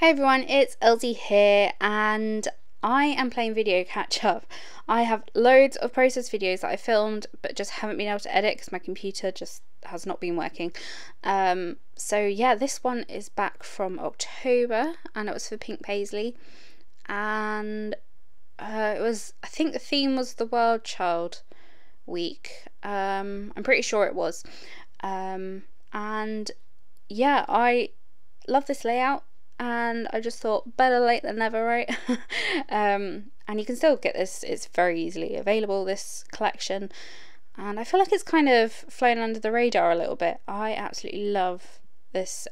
Hey everyone, it's Elsie here and I am playing video catch up. I have loads of process videos that I filmed but just haven't been able to edit because my computer just has not been working. So yeah, this one is back from October and it was for Pink Paisley, and it was, I think the theme was the World Child Week. I'm pretty sure it was. And yeah, I love this layout. And I just thought, better late than never, right? And you can still get this, it's very easily available, this collection. And I feel like it's kind of flown under the radar a little bit. I absolutely love this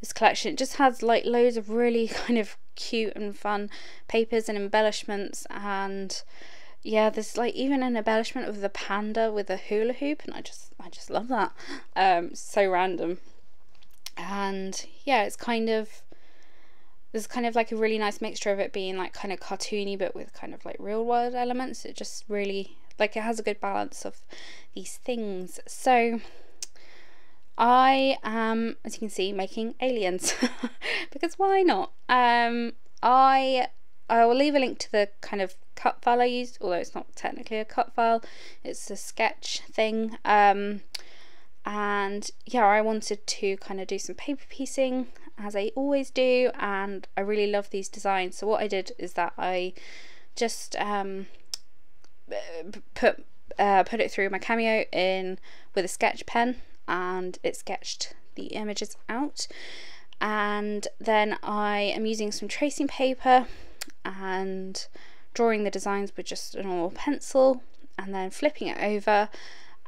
this collection. It just has like loads of really kind of cute and fun papers and embellishments, and yeah, there's like even an embellishment of the panda with a hula hoop, and I just love that. So random. And yeah, it's kind of, there's kind of like a really nice mixture of it being like kind of cartoony but with kind of like real world elements. It just really, like, it has a good balance of these things. So I am, as you can see, making aliens because why not? I will leave a link to the kind of cut file I used, although it's not technically a cut file, it's a sketch thing. And yeah, I wanted to kind of do some paper piecing as I always do, and I really love these designs. So what I did is that I just put it through my Cameo in with a sketch pen, and it sketched the images out. And then I am using some tracing paper and drawing the designs with just a normal pencil, and then flipping it over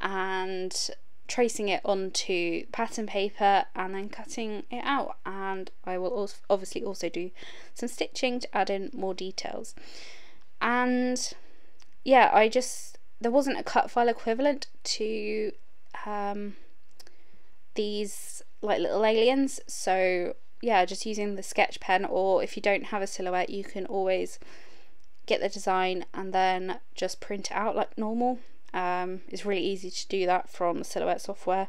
and tracing it onto pattern paper and then cutting it out. And I will also obviously also do some stitching to add in more details. And yeah, there wasn't a cut file equivalent to these like little aliens, so yeah, just using the sketch pen, or if you don't have a silhouette you can always get the design and then just print it out like normal. It's really easy to do that from Silhouette software,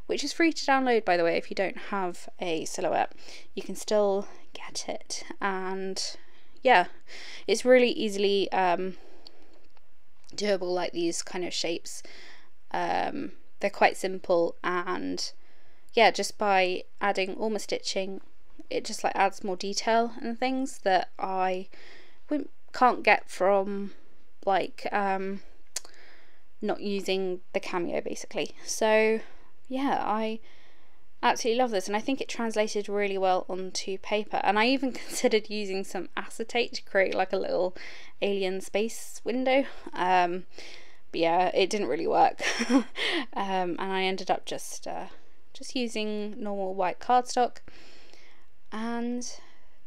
which is free to download, by the way. If you don't have a Silhouette, you can still get it. And yeah, it's really easily doable, like these kind of shapes. They're quite simple, and yeah, just by adding all my stitching, it just like adds more detail and things that I can't get from like not using the Cameo basically. So yeah, I absolutely love this, and I think it translated really well onto paper. And I even considered using some acetate to create like a little alien space window, but yeah, it didn't really work. And I ended up just using normal white cardstock. And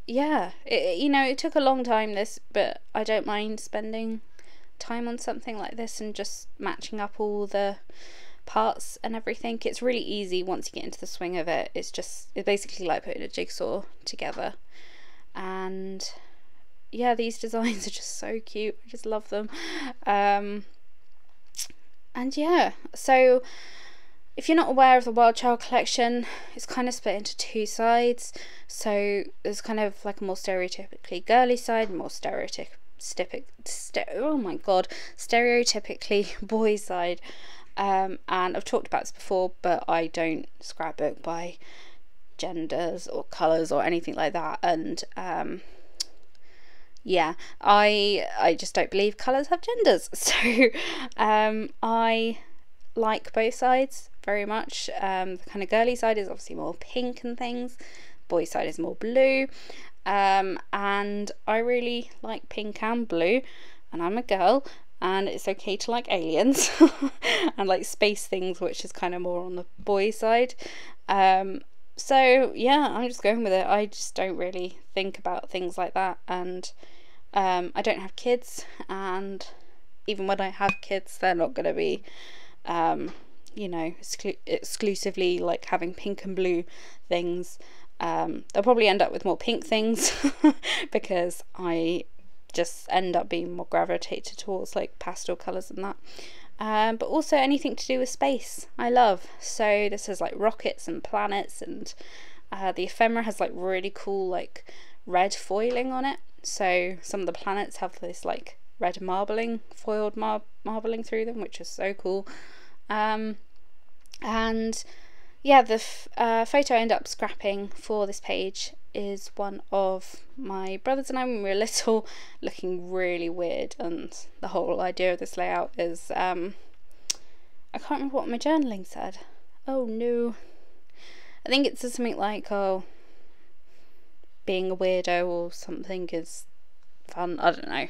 yeah, it took a long time, this, but I don't mind spending time on something like this and just matching up all the parts and everything. It's really easy once you get into the swing of it. It's basically like putting a jigsaw together. And yeah, these designs are just so cute. I just love them. And yeah, so if you're not aware of the Wild Child collection, it's kind of split into two sides. So there's kind of like a more stereotypically girly side and more stereotypically boy side. And I've talked about this before, but I don't scrapbook by genders or colours or anything like that. And yeah, I just don't believe colours have genders. So I like both sides very much. The kind of girly side is obviously more pink and things, boy side is more blue. And I really like pink and blue, and I'm a girl, and it's okay to like aliens and like space things, which is kind of more on the boy side. So yeah, I'm just going with it. I just don't really think about things like that, and I don't have kids, and even when I have kids, they're not going to be exclusively like having pink and blue things. They'll probably end up with more pink things because I just end up being more gravitated towards like pastel colours and that. But also anything to do with space I love. So this is like rockets and planets and The ephemera has like really cool like red foiling on it, so some of the planets have this like red marbling, foiled marbling through them, which is so cool. And yeah, the photo I ended up scrapping for this page is one of my brothers and I when we were little, looking really weird, and the whole idea of this layout is I can't remember what my journaling said. Oh no, I think it says something like, oh, being a weirdo or something is fun. I don't know,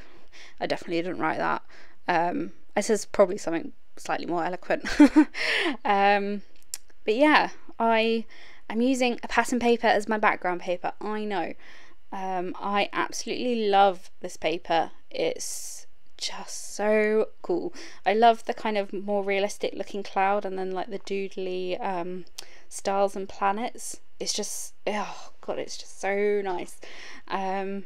I definitely didn't write that. I says probably something slightly more eloquent. But yeah, I'm using a pattern paper as my background paper. I know. I absolutely love this paper. It's just so cool. I love the kind of more realistic looking cloud, and then like the doodly stars and planets. It's just, oh god, it's just so nice. And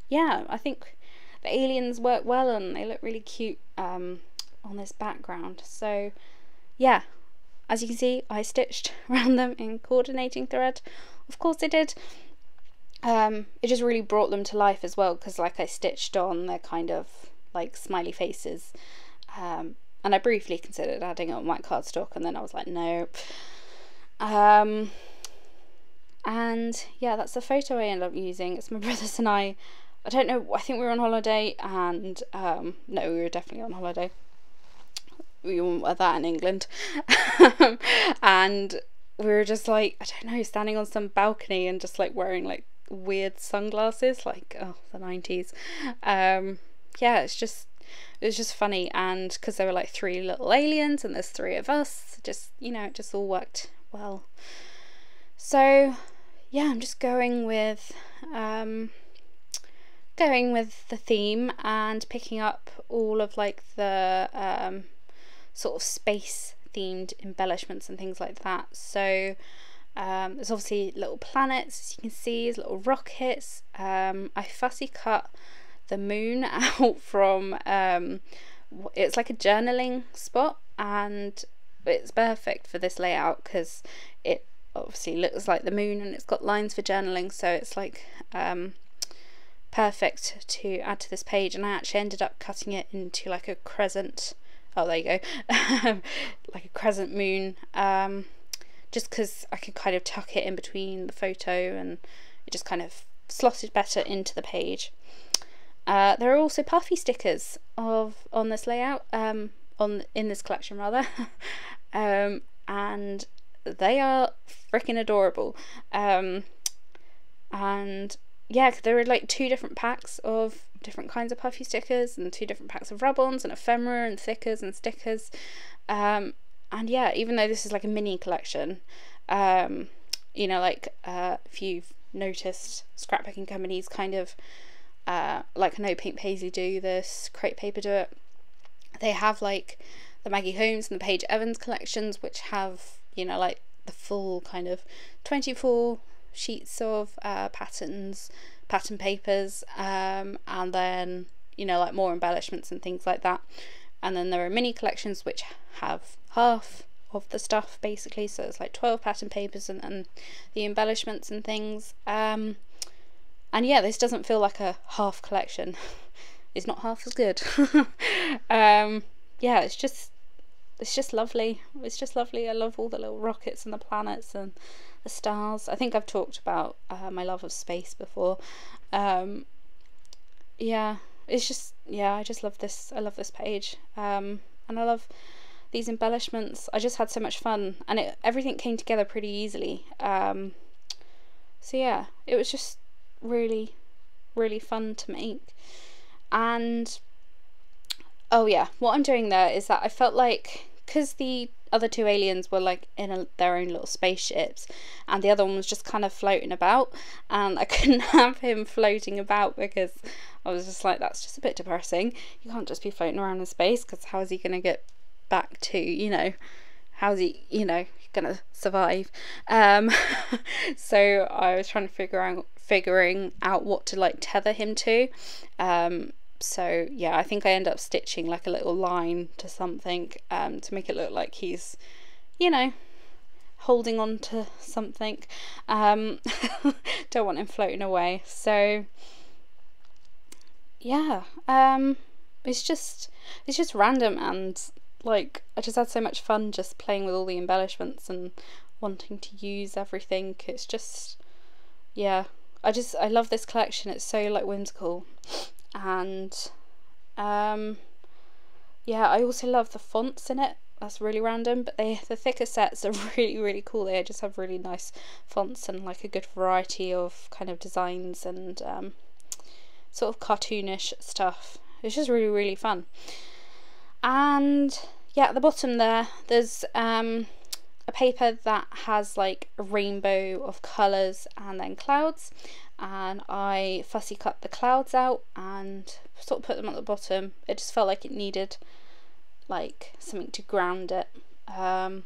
yeah, I think the aliens work well and they look really cute on this background. So yeah, as you can see, I stitched around them in coordinating thread. Of course I did. It just really brought them to life as well, because like I stitched on their kind of like smiley faces, and I briefly considered adding it on white cardstock, and then I was like, nope. And yeah, that's the photo I ended up using. It's my brothers and I don't know, I think we were on holiday, and no, we were definitely on holiday. We were that in England. And we were just like, I don't know, standing on some balcony and just like wearing like weird sunglasses, like, oh, the 90s. Yeah, it was just funny, and because there were like 3 little aliens and there's 3 of us, just, you know, it just all worked well. So yeah, I'm just going with the theme and picking up all of like the sort of space themed embellishments and things like that. So there's obviously little planets, as you can see, there's little rockets. I fussy cut the moon out from it's like a journaling spot, and it's perfect for this layout because it obviously looks like the moon and it's got lines for journaling, so it's like perfect to add to this page. And I actually ended up cutting it into like a crescent. Oh, there you go. Like a crescent moon, just because I could kind of tuck it in between the photo and it just kind of slotted better into the page. There are also puffy stickers on this layout, in this collection rather, and they are freaking adorable. And yeah, there are like 2 different packs of different kinds of puffy stickers, and 2 different packs of rub-ons and ephemera and thickers and stickers. And yeah, even though this is like a mini collection, you know, like if you've noticed, scrapbooking companies kind of like I know Pink Paisley do this, Crate Paper do it. They have like the Maggie Holmes and the Paige Evans collections, which have, you know, like the full kind of 24 sheets of pattern papers, and then, you know, like more embellishments and things like that. And then there are mini collections which have half of the stuff basically, so it's like 12 pattern papers and the embellishments and things. And yeah, this doesn't feel like a half collection. It's not half as good. Yeah, it's just lovely. It's just lovely. I love all the little rockets and the planets and the stars. I think I've talked about my love of space before. Yeah, it's just, yeah, I just love this. I love this page, and I love these embellishments. I just had so much fun, and everything came together pretty easily. So yeah, it was just really fun to make. And oh yeah, what I'm doing there is that I felt like, because the other 2 aliens were like in their own little spaceships, and the other one was just kind of floating about, and I couldn't have him floating about because I was just like, that's just a bit depressing. You can't just be floating around in space, because how is he going to get back to, you know, how's he, you know, gonna survive? So I was trying to figuring out what to like tether him to. So yeah, I think I end up stitching like a little line to something to make it look like he's, you know, holding on to something. Don't want him floating away. So yeah, it's just random, and like I just had so much fun just playing with all the embellishments and wanting to use everything. It's just, yeah, I love this collection. It's so like whimsical, and yeah, I also love the fonts in it. That's really random, but the thicker sets are really cool. They just have really nice fonts and like a good variety of kind of designs and sort of cartoonish stuff. It's just really fun. And yeah, at the bottom there's a paper that has like a rainbow of colours and then clouds, and I fussy cut the clouds out and sort of put them at the bottom. It just felt like it needed like something to ground it. I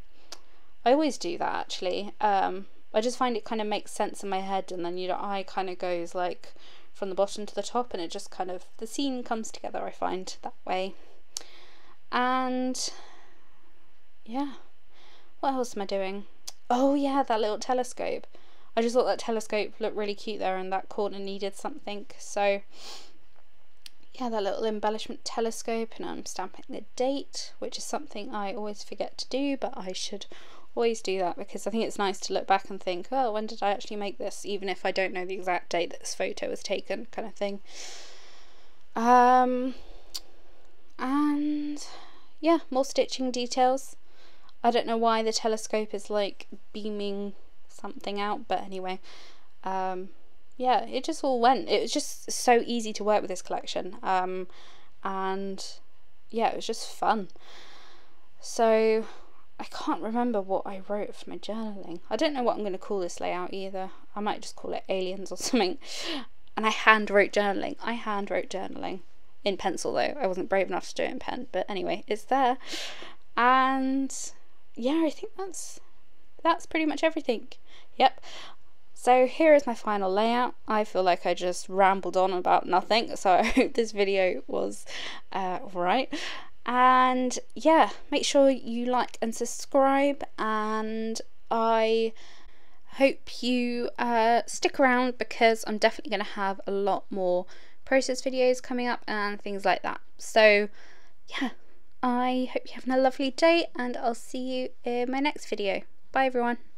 always do that actually. I just find it kind of makes sense in my head, and then your eye kind of goes like from the bottom to the top, and it just kind of, the scene comes together, I find, that way. And yeah, what else am I doing? Oh yeah, that little telescope. I just thought that telescope looked really cute there, and that corner needed something. So yeah, that little embellishment telescope, and I'm stamping the date, which is something I always forget to do, but I should always do that, because I think it's nice to look back and think, oh, when did I actually make this, even if I don't know the exact date that this photo was taken, kind of thing. And yeah, more stitching details. I don't know why the telescope is like beaming something out, but anyway, yeah, it just all went. It was just so easy to work with this collection, and yeah, it was just fun. So I can't remember what I wrote for my journaling. I don't know what I'm going to call this layout either. I might just call it aliens or something. And I hand wrote journaling. In pencil though. I wasn't brave enough to do it in pen, but anyway, it's there. And yeah, I think that's pretty much everything. Yep. So here is my final layout. I feel like I just rambled on about nothing, so I hope this video was alright. And yeah, make sure you like and subscribe, and I hope you stick around, because I'm definitely going to have a lot more process videos coming up and things like that. So yeah, I hope you're having a lovely day, and I'll see you in my next video. Bye everyone.